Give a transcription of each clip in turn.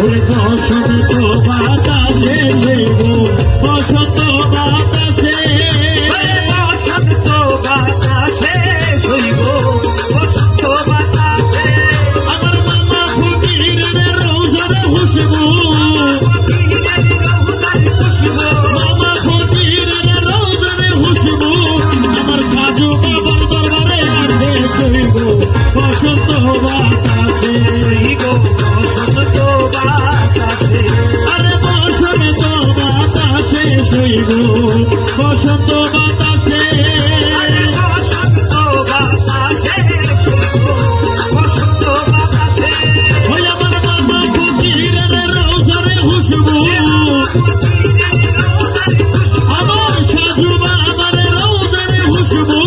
ওরে বসন্ত বাতাসে শৈব বসন্ত বাতাসে বসন্ত বাতাসে শৈব বসন্ত বাতাসে আমার মামা ফকিরের রোজার খুশবু মামা ফকিরের রোজার খুশবু আমার সাজু বাবার দরবারে আসে শৈব বসন্ত বাতাসে শৈব বসন্ত বাতাসে আরে বসন্ত বাতাসে শৈব বসন্ত বাতাসে বসন্ত বাতাসে শৈব বসন্ত বাতাসে ওই আমার মামা ফকিরের রোজার খুশবু আমার সাধু বাবার রোজার খুশবু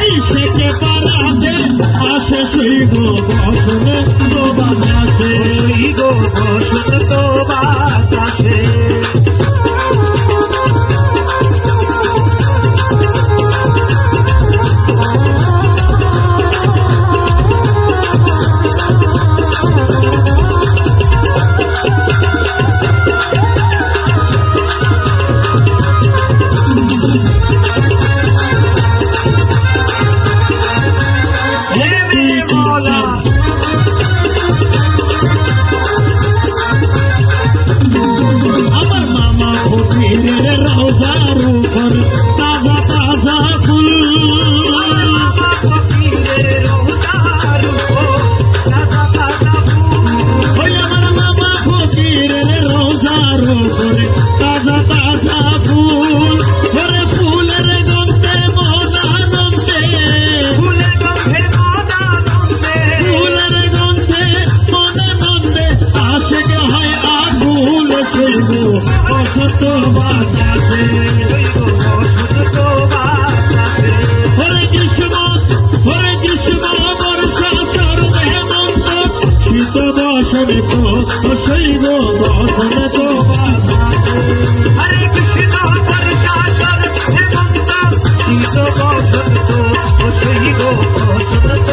এই শেখে পাড়াতে আসে শৈব বসন্ত বাতাসে শৈব বসন্ত বাতাসে আমার মামা ফকিরের রোজার উপর তাজা তাজা ফুল ওই আমার মামা ফকিরের রোজার উপর তাজা তাজা ফুল ওরে ফুলের গন্ধে মনানন্দে ফুলের গন্ধে মনানন্দে আশেক হয় আগুল শৈব বসন্ত বাতাসে হরে গ্রীষ্ম বর্ষা শরৎ হেমন্ত শীত বসন্ত শৈব বসন্ত বাতাসে হরে কৃষ্ণ বর্ষা শরৎ হেমন্ত শীত বসন্ত শৈব বসন্ত